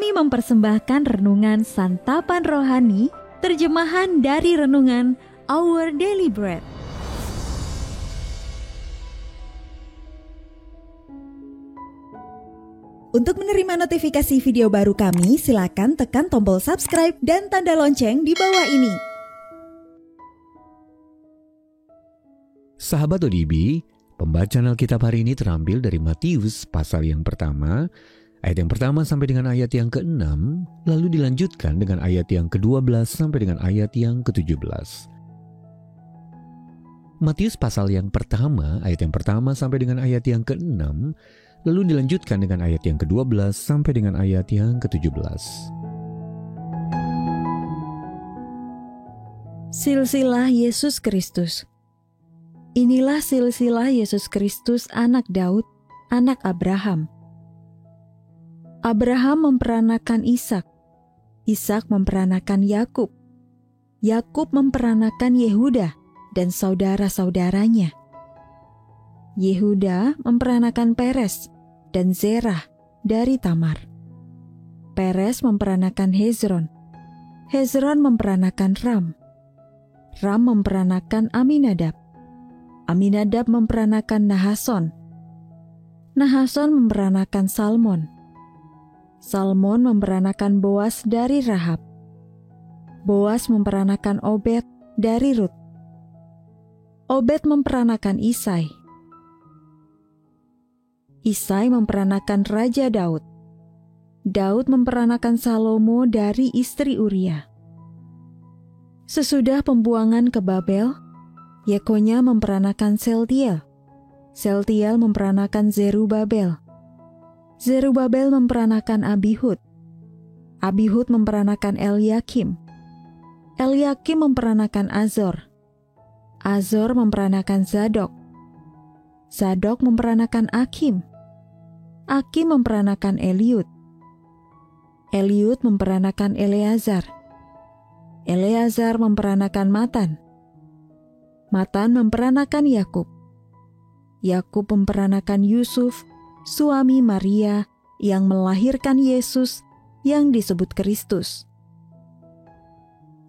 Kami mempersembahkan renungan Santapan Rohani, terjemahan dari renungan Our Daily Bread. Untuk menerima notifikasi video baru kami, silakan tekan tombol subscribe dan tanda lonceng di bawah ini. Sahabat ODB, pembacaan Alkitab hari ini terambil dari Matius pasal yang pertama, ayat yang pertama sampai dengan ayat yang ke-6, lalu dilanjutkan dengan ayat yang ke-12 sampai dengan ayat yang ke-17. Matius pasal yang pertama, ayat yang pertama sampai dengan ayat yang ke-6, lalu dilanjutkan dengan ayat yang ke-12 sampai dengan ayat yang ke-17. Silsilah Yesus Kristus. Inilah silsilah Yesus Kristus, anak Daud, anak Abraham. Abraham memperanakan Ishak, Ishak memperanakan Yakub, Yakub memperanakan Yehuda dan saudara-saudaranya. Yehuda memperanakan Peres dan Zerah dari Tamar. Peres memperanakan Hezron, Hezron memperanakan Ram, Ram memperanakan Aminadab, Aminadab memperanakan Nahason, Nahason memperanakan Salmon, Salmon memperanakan Boas dari Rahab, Boas memperanakan Obed dari Rut, Obed memperanakan Isai, Isai memperanakan Raja Daud, Daud memperanakan Salomo dari istri Uria. Sesudah pembuangan ke Babel, Yekonya memperanakan Seltiel, Seltiel memperanakan Zerubabel, Zerubabel memperanakan Abihud, Abihud memperanakan Eliakim, Eliakim memperanakan Azor, Azor memperanakan Zadok, Zadok memperanakan Akim, Akim memperanakan Eliud, Eliud memperanakan Eleazar, Eleazar memperanakan Matan, Matan memperanakan Yakub, Yakub memperanakan Yusuf, suami Maria yang melahirkan Yesus yang disebut Kristus.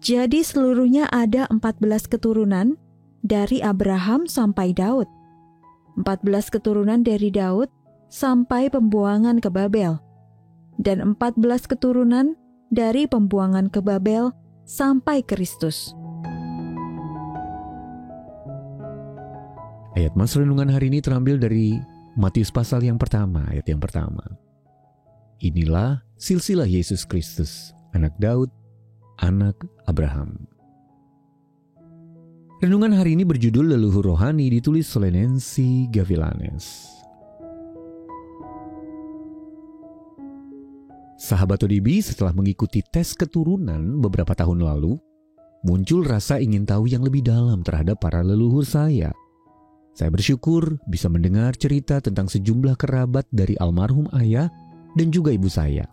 Jadi seluruhnya ada 14 keturunan dari Abraham sampai Daud, 14 keturunan dari Daud sampai pembuangan ke Babel, dan 14 keturunan dari pembuangan ke Babel sampai Kristus. Ayat mas renungan hari ini terambil dari Matius pasal yang pertama, ayat yang pertama. Inilah silsilah Yesus Kristus, anak Daud, anak Abraham. Renungan hari ini berjudul Leluhur Rohani, ditulis oleh Nancy Gavilanes. Sahabat ODB, setelah mengikuti tes keturunan beberapa tahun lalu, muncul rasa ingin tahu yang lebih dalam terhadap para leluhur saya. Saya bersyukur bisa mendengar cerita tentang sejumlah kerabat dari almarhum ayah dan juga ibu saya.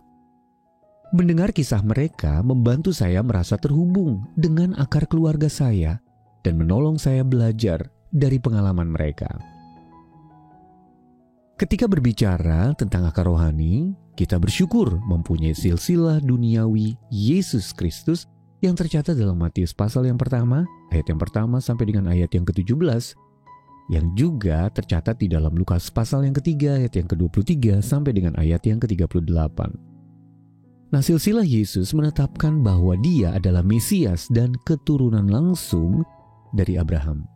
Mendengar kisah mereka membantu saya merasa terhubung dengan akar keluarga saya dan menolong saya belajar dari pengalaman mereka. Ketika berbicara tentang akar rohani, kita bersyukur mempunyai silsilah duniawi Yesus Kristus yang tercatat dalam Matius pasal yang pertama, ayat yang pertama sampai dengan ayat yang ke-17, yang juga tercatat di dalam Lukas pasal yang ketiga ayat yang ke-23 sampai dengan ayat yang ke-38. Nah, silsilah Yesus menetapkan bahwa dia adalah Mesias dan keturunan langsung dari Abraham.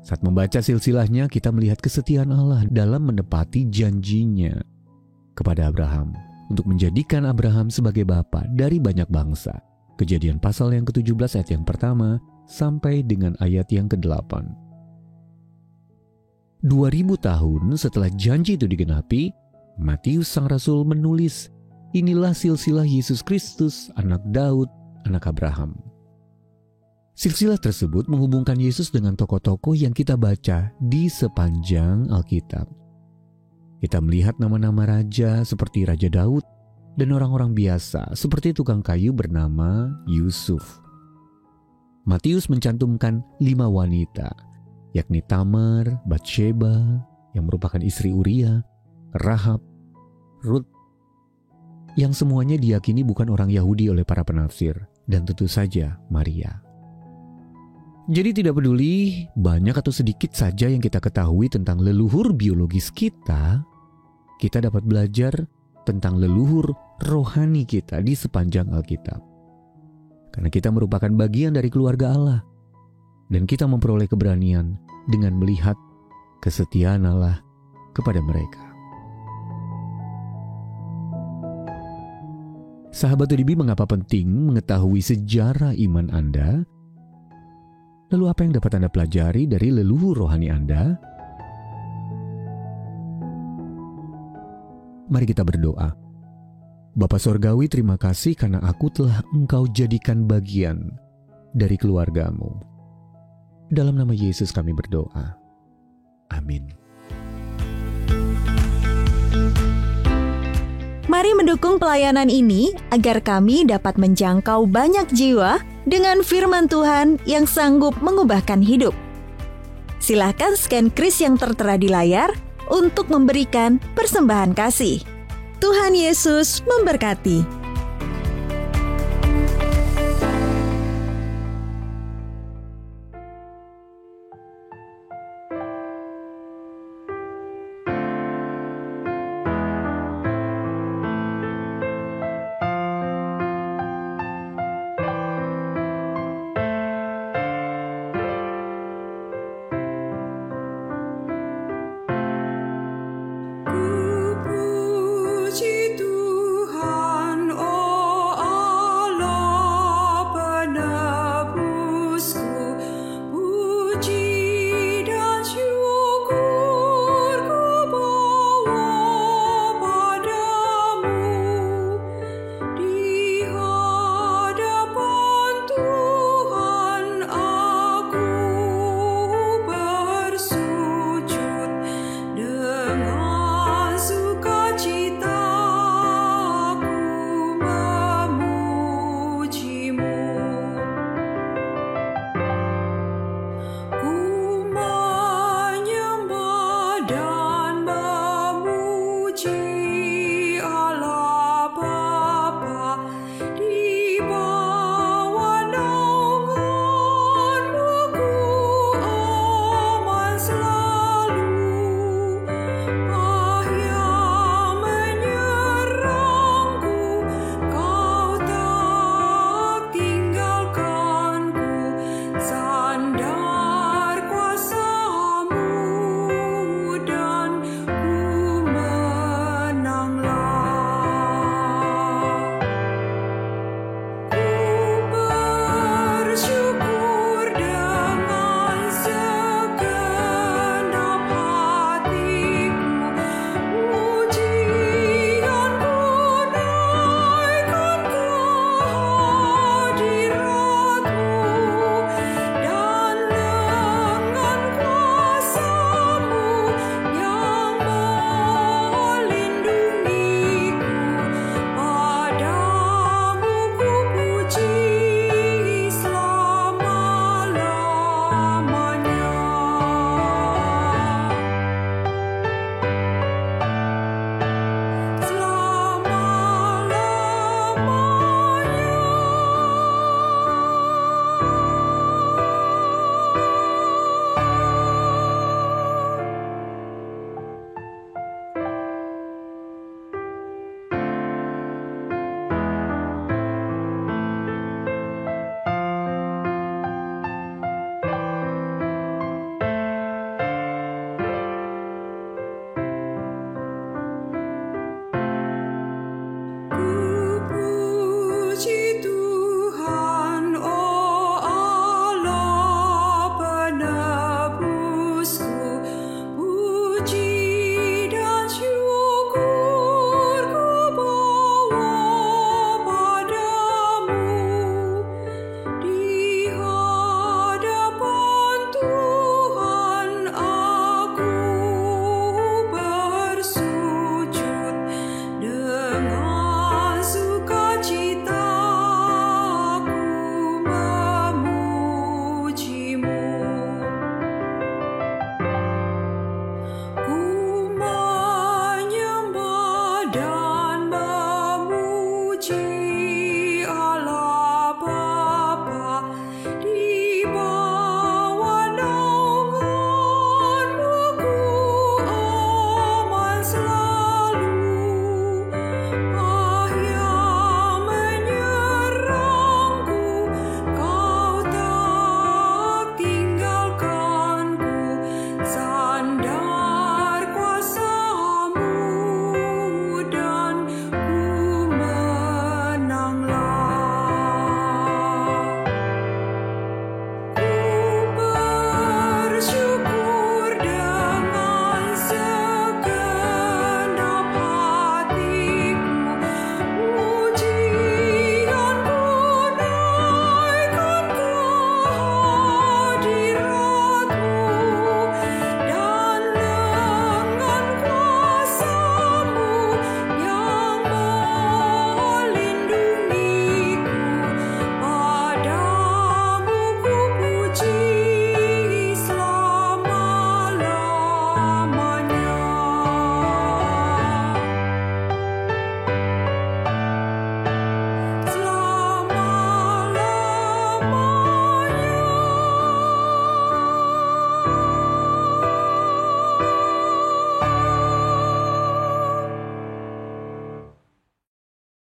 Saat membaca silsilahnya, kita melihat kesetiaan Allah dalam menepati janjinya kepada Abraham untuk menjadikan Abraham sebagai bapa dari banyak bangsa. Kejadian pasal yang ke-17 ayat yang pertama sampai dengan ayat yang ke-8. 2000 tahun setelah janji itu digenapi, Matius sang rasul menulis, inilah silsilah Yesus Kristus, anak Daud, anak Abraham. Silsilah tersebut menghubungkan Yesus dengan tokoh-tokoh yang kita baca di sepanjang Alkitab. Kita melihat nama-nama raja seperti Raja Daud dan orang-orang biasa seperti tukang kayu bernama Yusuf. Matius mencantumkan 5 wanita, yakni Tamar, Batsheba yang merupakan istri Uria, Rahab, Rut, yang semuanya diyakini bukan orang Yahudi oleh para penafsir, dan tentu saja Maria. Jadi tidak peduli banyak atau sedikit saja yang kita ketahui tentang leluhur biologis kita dapat belajar tentang leluhur rohani kita di sepanjang Alkitab. Karena kita merupakan bagian dari keluarga Allah, dan kita memperoleh keberanian dengan melihat kesetiaan Allah kepada mereka. Sahabat ODB, mengapa penting mengetahui sejarah iman Anda? Lalu apa yang dapat Anda pelajari dari leluhur rohani Anda? Mari kita berdoa. Bapa Sorgawi, terima kasih karena aku telah Engkau jadikan bagian dari keluarga-Mu. Dalam nama Yesus kami berdoa. Amin. Mari mendukung pelayanan ini agar kami dapat menjangkau banyak jiwa dengan firman Tuhan yang sanggup mengubahkan hidup. Silahkan scan kris yang tertera di layar untuk memberikan persembahan kasih. Tuhan Yesus memberkati.